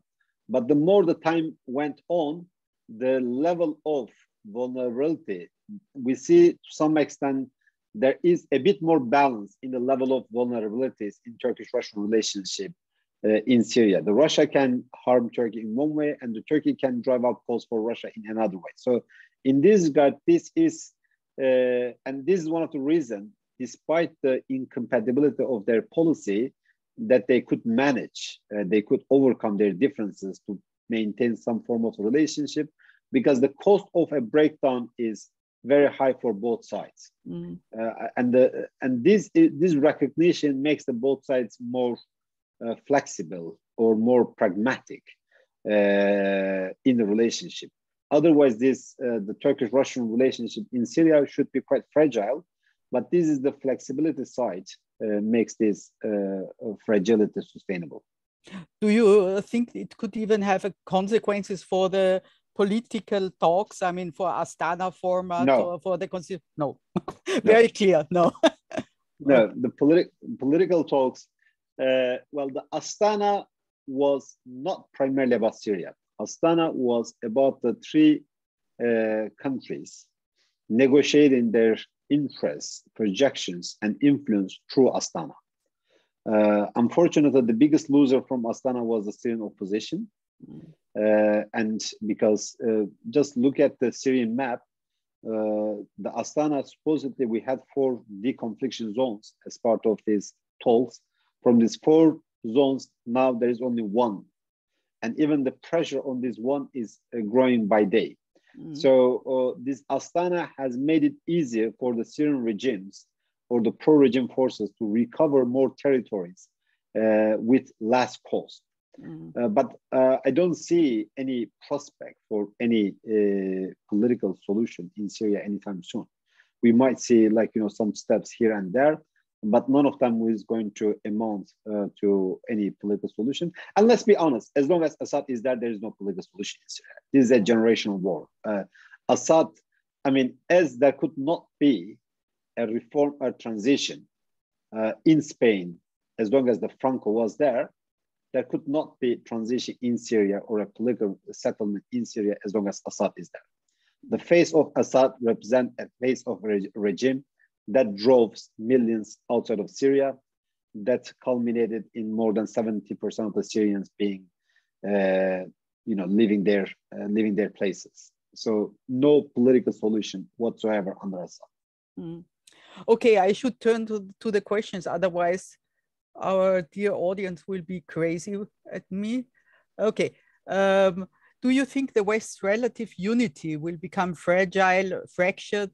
But the more the time went on, the level of vulnerability, we see to some extent there is a bit more balance in the level of vulnerabilities in Turkish-Russian relationship in Syria. The Russia can harm Turkey in one way, and the Turkey can drive up costs for Russia in another way. So in this regard, this is one of the reasons, despite the incompatibility of their policy, that they could manage, they could overcome their differences to maintain some form of relationship, because the cost of a breakdown is very high for both sides. And this recognition makes the both sides more flexible or more pragmatic in the relationship. Otherwise, the Turkish-Russian relationship in Syria should be quite fragile, but this is the flexibility side makes this fragility sustainable. Do you think it could even have consequences for the political talks? I mean, for Astana format, no. or for the no, very clear, no. No, the political talks. Well, the Astana was not primarily about Syria. Astana was about the three countries negotiating their interests, projections, and influence through Astana. Unfortunately, the biggest loser from Astana was the Syrian opposition. And because just look at the Syrian map, the Astana, supposedly we had 4 deconfliction zones as part of these talks. From these 4 zones, now there is only 1. And even the pressure on this one is growing by day. So this Astana has made it easier for the Syrian regimes or the pro-regime forces to recover more territories with less cost. But I don't see any prospect for any political solution in Syria anytime soon. We might see, like, some steps here and there, but none of them is going to amount to any political solution. And let's be honest, as long as Assad is there, there is no political solution in Syria. This is a generational war. Assad, I mean, as there could not be a reform or transition in Spain, as long as the Franco was there could not be transition in Syria or a political settlement in Syria as long as Assad is there. The face of Assad represents a face of a regime that drove millions outside of Syria, that culminated in more than 70% of the Syrians being, leaving their places. So no political solution whatsoever under Assad. Okay, I should turn to the questions, otherwise our dear audience will be crazy at me. Okay, do you think the West's relative unity will become fractured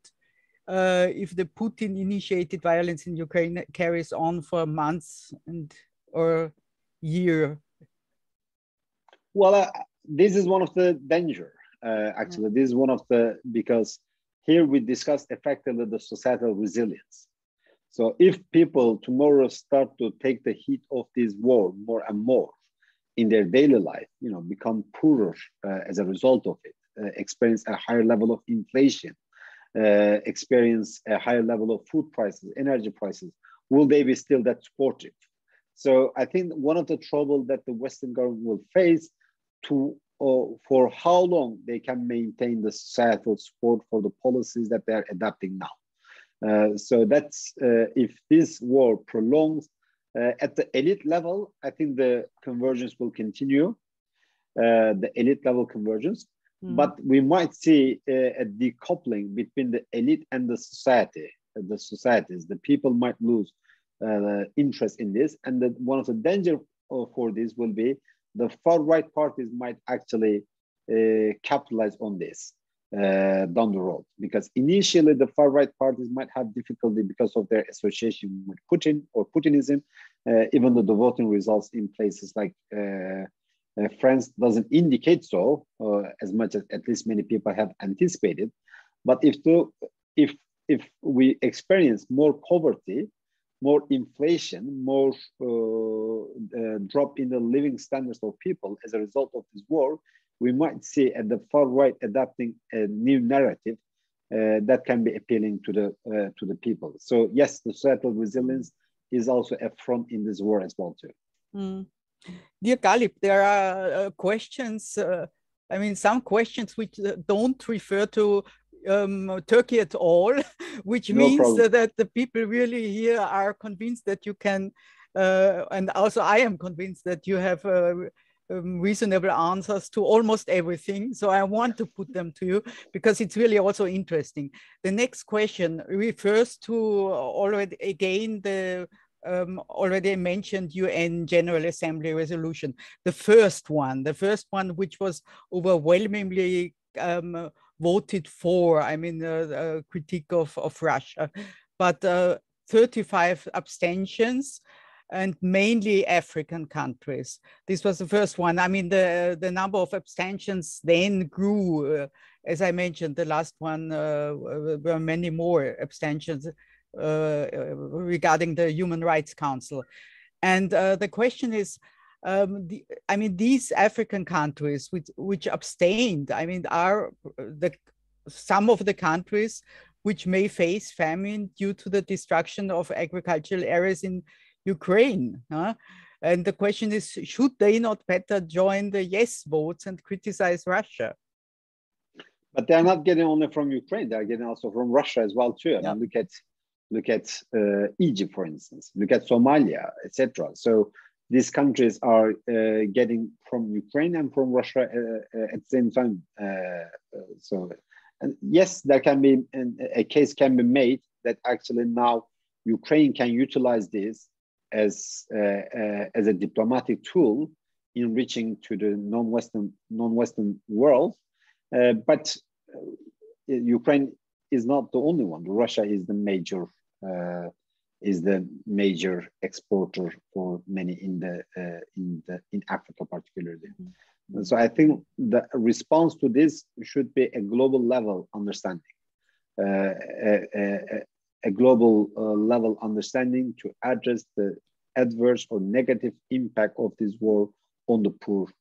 if the Putin-initiated violence in Ukraine carries on for months or year? Well, this is one of the danger. Actually, this is one of the, because here we discussed effectively the societal resilience. So if people tomorrow start to take the heat of this war more and more in their daily life, become poorer as a result of it, experience a higher level of inflation, experience a higher level of food prices, energy prices, will they be still that supportive? So I think one of the trouble that the Western government will face for how long they can maintain the societal support for the policies that they are adopting now. So that's, if this war prolongs at the elite level, I think the convergence will continue, the elite level convergence. But we might see a decoupling between the elite and the society, the societies. The people might lose interest in this. And one of the danger for this will be the far-right parties might actually capitalize on this down the road. Because initially the far-right parties might have difficulty because of their association with Putin or Putinism, even though the voting results in places like France doesn't indicate so, as much as at least many people have anticipated. But if we experience more poverty, more inflation, more drop in the living standards of people as a result of this war, we might see at the far right adapting a new narrative that can be appealing to the people. So yes, the societal resilience is also a front in this war as well too. Dear Galip, there are questions, I mean, some questions which don't refer to Turkey at all, which No means problem. that the people really here are convinced that you can, and also I am convinced that you have reasonable answers to almost everything. So I want to put them to you because it's really also interesting. The next question refers to already again the already mentioned UN General Assembly resolution. The first one which was overwhelmingly voted for, I mean, critique of Russia, but 35 abstentions, and mainly African countries. This was the first one. I mean, the number of abstentions then grew. As I mentioned, the last one were many more abstentions regarding the Human Rights Council. And the question is, I mean, these African countries which abstained, I mean, are some of the countries which may face famine due to the destruction of agricultural areas in Ukraine. And the question is, should they not better join the yes votes and criticize Russia? But they're not getting only from Ukraine; they're getting also from Russia as well too. I mean, look at Egypt, for instance. Look at Somalia, etc. So these countries are getting from Ukraine and from Russia at the same time. And yes, there can be a case can be made that actually now Ukraine can utilize this as a diplomatic tool in reaching to the non-Western world. But Ukraine is not the only one. Russia is the major exporter for many in Africa particularly. Mm-hmm. So I think the response to this should be a global level understanding, a global level understanding to address the adverse or negative impact of this war on the poor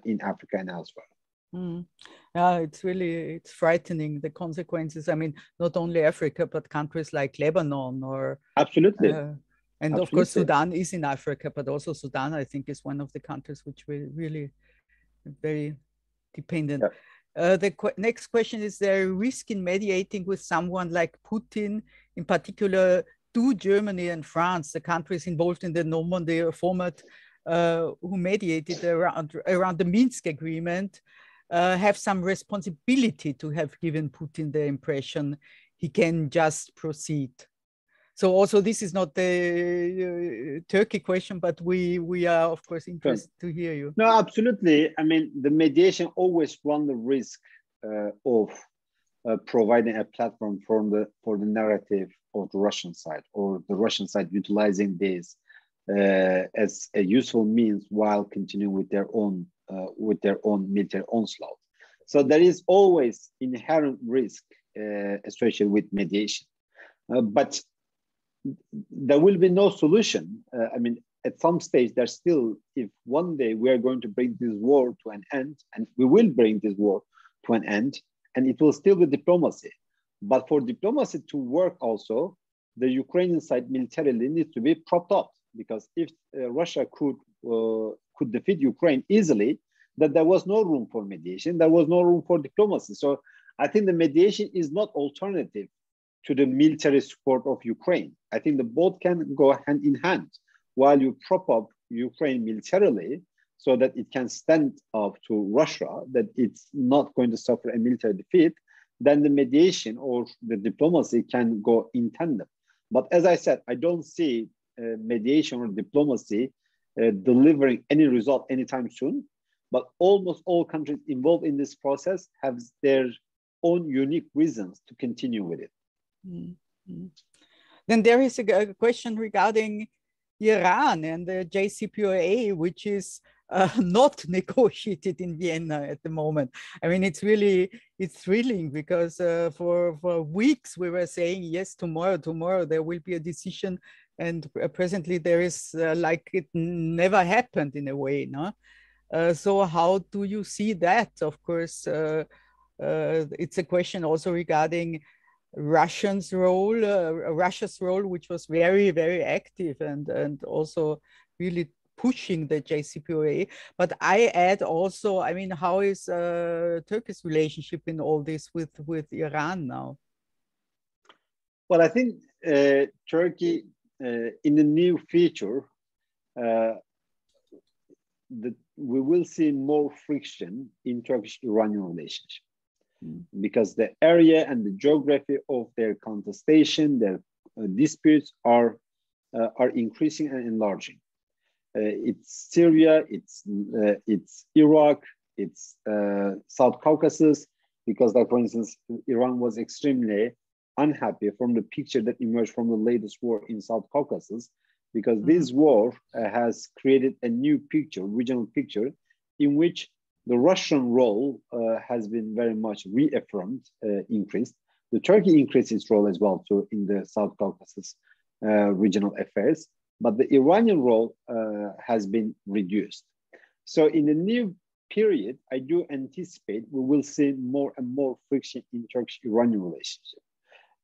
in Africa and elsewhere. Mm. Yeah, it's frightening, the consequences. I mean, not only Africa, but countries like Lebanon or absolutely. And absolutely. Of course, Sudan is in Africa, but also Sudan, I think, is one of the countries which will really very dependent. Yeah. The next question is, there a risk in mediating with someone like Putin? In particular, do Germany and France, the countries involved in the Normandy format, who mediated around the Minsk agreement, have some responsibility to have given Putin the impression he can just proceed? So also, this is not the Turkey question, but we are, of course, interested to hear you. No, absolutely. I mean, the mediation always run the risk of providing a platform for the narrative of the Russian side, or the Russian side utilizing this as a useful means while continuing with their own military onslaught. So there is always inherent risk associated with mediation, but there will be no solution. I mean, at some stage, there's still, if one day we are going to bring this war to an end, and we will bring this war to an end, and it will still be diplomacy. But for diplomacy to work also, the Ukrainian side militarily needs to be propped up, because if Russia could defeat Ukraine easily, that there was no room for mediation, there was no room for diplomacy. So I think the mediation is not alternative to the military support of Ukraine. I think the both can go hand in hand. While you prop up Ukraine militarily so that it can stand up to Russia, that it's not going to suffer a military defeat, then the mediation or the diplomacy can go in tandem. But as I said, I don't see mediation or diplomacy delivering any result anytime soon. But almost all countries involved in this process have their own unique reasons to continue with it. Mm-hmm. Then there is a question regarding Iran and the JCPOA, which is not negotiated in Vienna at the moment. I mean, it's thrilling, because for weeks we were saying, yes, tomorrow there will be a decision, and presently there is like it never happened in a way, no? So how do you see that? Of course, it's a question also regarding Russia's role, which was very, very active and also really pushing the JCPOA. But I add also, I mean, how is Turkey's relationship in all this with Iran now? Well, I think Turkey, in the new future, we will see more friction in Turkish-Iranian relationship because the area and the geography of their contestation, their disputes are increasing and enlarging. It's Syria, it's Iraq, it's South Caucasus, because, like, for instance, Iran was extremely unhappy from the picture that emerged from the latest war in South Caucasus, because this war has created a new picture, regional picture, in which the Russian role has been very much reaffirmed, increased. The Turkey increased its role as well too in the South Caucasus regional affairs, but the Iranian role has been reduced. So in the new period, I do anticipate we will see more and more friction in Turkish-Iranian relationship.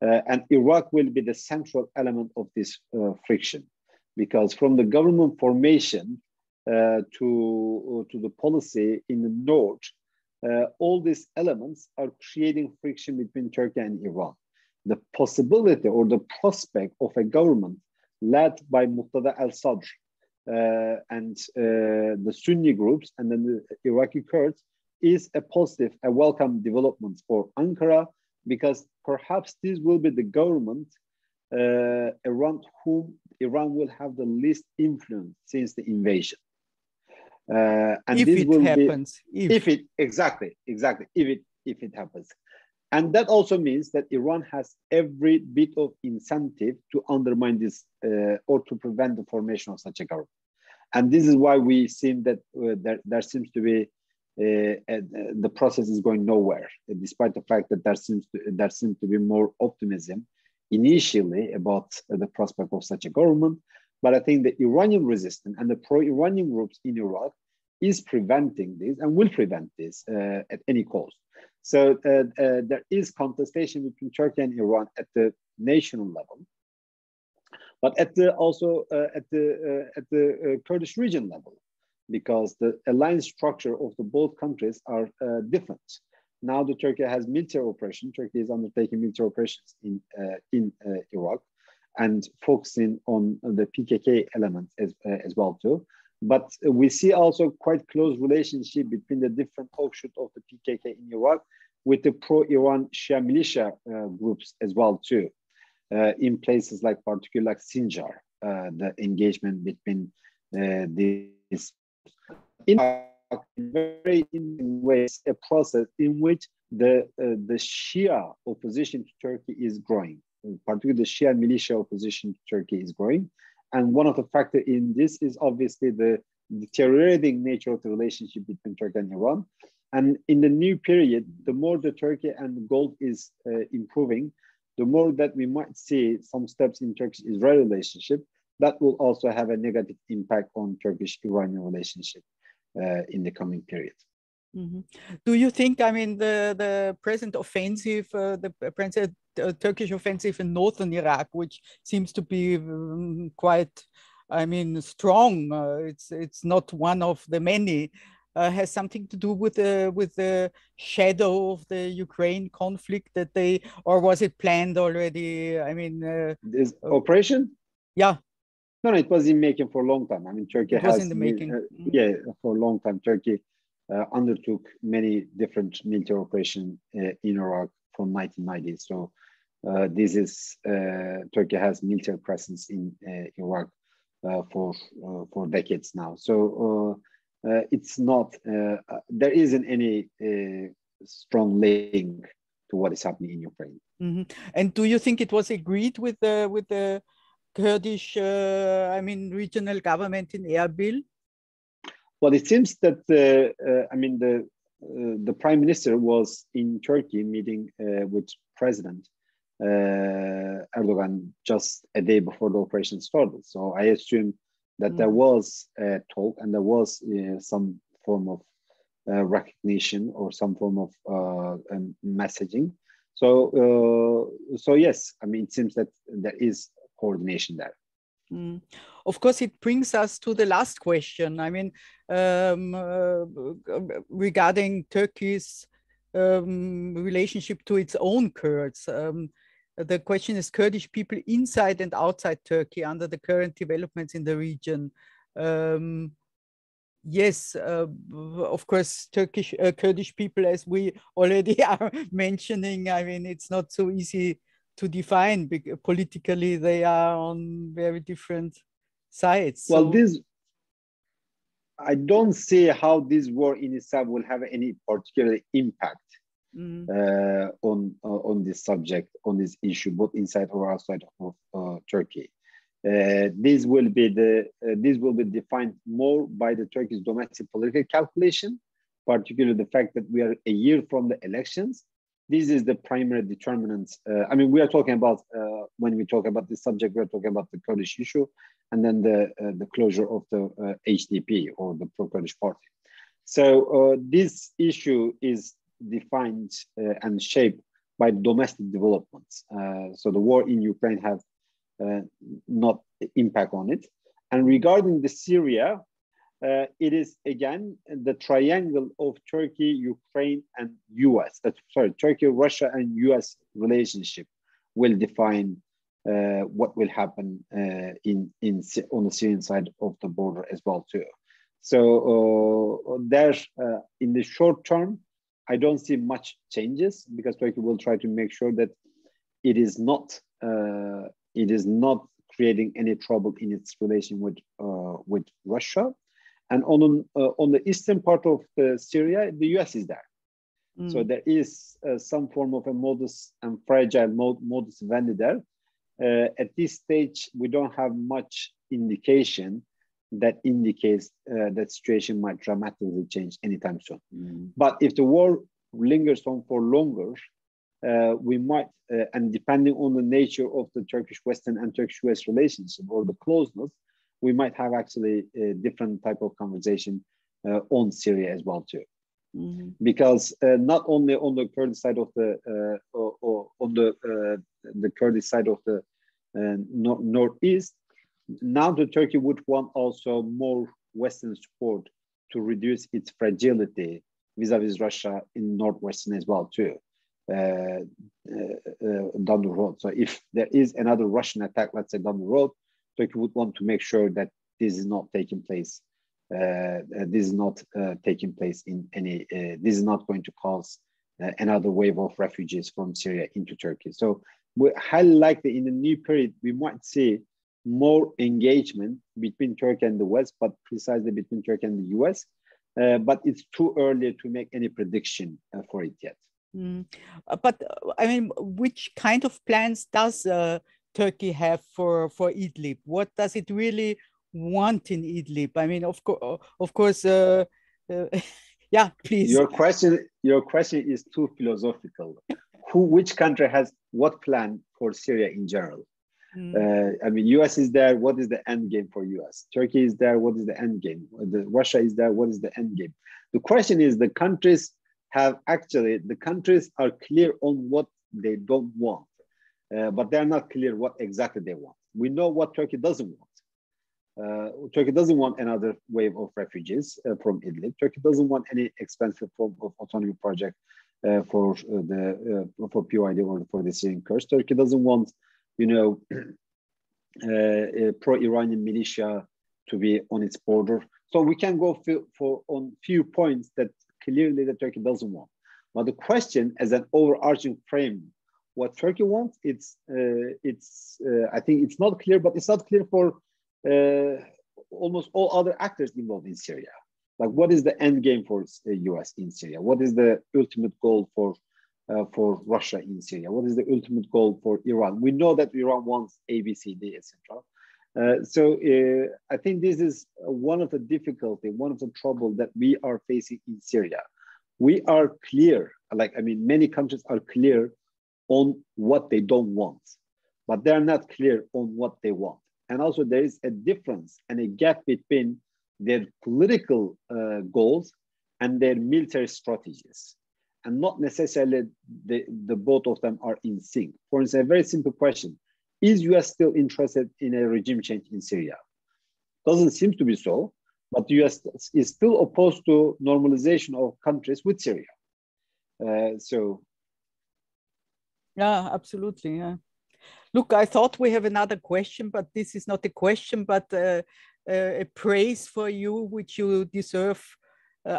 And Iraq will be the central element of this friction, because from the government formation to the policy in the north, all these elements are creating friction between Turkey and Iran. The possibility or the prospect of a government led by Muqtada al-Sadr and the Sunni groups and then the Iraqi Kurds is a positive, a welcome development for Ankara, because perhaps this will be the government around whom Iran will have the least influence since the invasion. And if this it will happens, be, if it happens. And that also means that Iran has every bit of incentive to undermine this or to prevent the formation of such a government. And this is why we seem that there seems to be the process is going nowhere, despite the fact that there seems to be more optimism initially about the prospect of such a government. But I think the Iranian resistance and the pro-Iranian groups in Iraq is preventing this and will prevent this at any cost. So there is contestation between Turkey and Iran at the national level, but also at the Kurdish region level, because the alliance structure of the both countries are different. Now the Turkey has military operation. Turkey is undertaking military operations in Iraq and focusing on the PKK element as well too. But we see also quite close relationship between the different offshoots of the PKK in Iraq with the pro-Iran Shia militia groups as well too, in places like particularly like Sinjar, the engagement between these in very interesting ways, a process in which the Shia opposition to Turkey is growing, particularly the Shia militia opposition to Turkey is growing. And one of the factors in this is obviously the deteriorating nature of the relationship between Turkey and Iran. And in the new period, the more the Turkey and the Gulf is improving, the more that we might see some steps in Turkish-Israeli relationship that will also have a negative impact on Turkish-Iranian relationship in the coming period. Mm-hmm. Do you think, I mean, the present offensive, the present Turkish offensive in northern Iraq, which seems to be quite, I mean, strong, it's not one of the many, has something to do with the shadow of the Ukraine conflict that they, or was it planned already? I mean, this operation? Yeah. No, it was in making for a long time. I mean, Turkey it was in the making. Yeah, for a long time, Turkey undertook many different military operations in Iraq from 1990. So this is Turkey has military presence in Iraq for decades now. So it's not there isn't any strong link to what is happening in Ukraine. Mm-hmm. And do you think it was agreed with the Kurdish, I mean, regional government in Erbil? Well, it seems that I mean the prime minister was in Turkey meeting with President Erdogan just a day before the operation started. So I assume that there was a talk and there was some form of recognition or some form of messaging. So yes, I mean, it seems that there is coordination there. Of course, it brings us to the last question. I mean, regarding Turkey's relationship to its own Kurds. The question is Kurdish people inside and outside Turkey under the current developments in the region. Yes, of course, Kurdish people, as we already are mentioning, I mean, it's not so easy to define. Politically, they are on very different sides. Well, I don't see how this war in itself will have any particular impact on this subject, on this issue, both inside or outside of Turkey. This will be defined more by the Turkish domestic political calculation, particularly the fact that we are a year from the elections. This is the primary determinant. I mean, we are talking about, when we talk about this subject, we're talking about the Kurdish issue and then the closure of the HDP, or the pro-Kurdish party. So this issue is defined and shaped by domestic developments. So the war in Ukraine have not impact on it. And regarding the Syria, it is again the triangle of Turkey, Ukraine, and US. Turkey, Russia, and US relationship will define what will happen on the Syrian side of the border as well too. So there's in the short term, I don't see much changes, because Turkey will try to make sure that it is not creating any trouble in its relation with Russia. And on the eastern part of Syria, the US is there. So there is some form of a modus and fragile modus vivendi there. At this stage, we don't have much indication that indicates that situation might dramatically change anytime soon. But if the war lingers on for longer, we might, and depending on the nature of the Turkish-Western and Turkish-US relationship or the closeness, we might have actually a different type of conversation on Syria as well too. Because not only on the Kurdish side of the Kurdish side of the northeast, now the Turkey would want also more Western support to reduce its fragility vis-a-vis Russia in northwestern as well too, down the road. So if there is another Russian attack, let's say down the road, Turkey would want to make sure that this is not taking place. This is not taking place in any. This is not going to cause another wave of refugees from Syria into Turkey. So we're highly likely in the new period we might see more engagement between Turkey and the West, but precisely between Turkey and the US. But it's too early to make any prediction for it yet. But I mean, which kind of plans does Turkey have for Idlib? What does it really want in Idlib? I mean, of course, yeah, please. Your question is too philosophical. Which country has what plan for Syria in general? I mean, US is there. What is the end game for US? Turkey is there. What is the end game? Russia is there. What is the end game? The question is, the countries are clear on what they don't want, but they're not clear what exactly they want. We know what Turkey doesn't want. Turkey doesn't want another wave of refugees from Idlib. Turkey doesn't want any expensive form of autonomy project for PYD or for the Syrian Kurds. Turkey doesn't want, pro-Iranian militia to be on its border. So we can go on few points that clearly that Turkey doesn't want. But the question, as an overarching frame, what Turkey wants, I think it's not clear, but it's not clear for almost all other actors involved in Syria. Like, what is the end game for the US in Syria? What is the ultimate goal for Russia in Syria? What is the ultimate goal for Iran? We know that Iran wants A, B, C, D, etc. So I think this is one of the difficulty, one of the trouble that we are facing in Syria. We are clear, many countries are clear on what they don't want, but they're not clear on what they want. And also there is a difference and a gap between their political goals and their military strategies. And not necessarily the both of them are in sync. For instance, a very simple question. is US still interested in a regime change in Syria? Doesn't seem to be so, but the US is still opposed to normalization of countries with Syria. Yeah, absolutely. Yeah. Look, I thought we have another question, but this is not a question, but a praise for you, which you deserve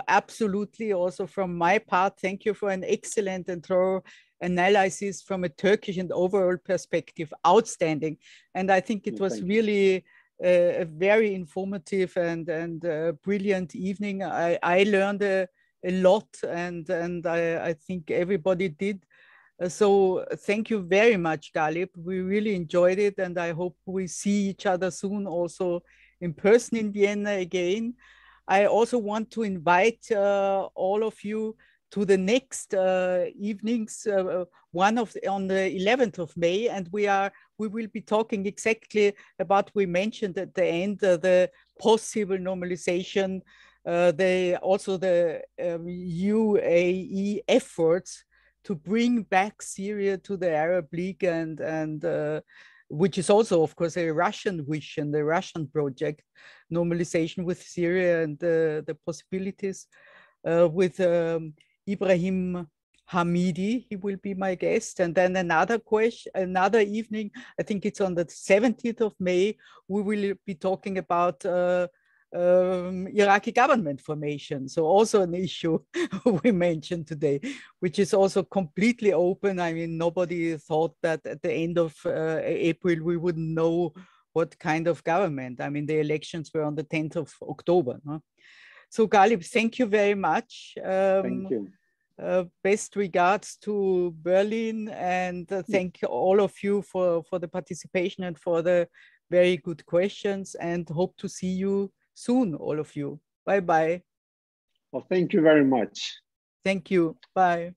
absolutely also from my part. Thank you for an excellent and thorough analysis from a Turkish and overall perspective. Outstanding. And I think it was really a very informative and brilliant evening. I learned a lot, and I think everybody did. So thank you very much, Galip. We really enjoyed it, and I hope we see each other soon also in person in Vienna again. I also want to invite all of you to the next evenings, on the 11th of May, and we will be talking exactly about what we mentioned at the end, the possible normalization, also the UAE efforts to bring back Syria to the Arab League, and which is also, of course, a Russian wish and a Russian project, normalization with Syria and the possibilities with Ibrahim Hamidi. He will be my guest. And then another evening, I think it's on the 17th of May, we will be talking about Iraqi government formation. So also an issue we mentioned today, which is also completely open. I mean, nobody thought that at the end of April, we wouldn't know what kind of government. I mean, the elections were on the 10th of October. No? So Galip, thank you very much. Thank you. Best regards to Berlin, and thank all of you for the participation and for the very good questions, and hope to see you soon, all of you. Bye-bye. Well, thank you very much. Thank you. Bye.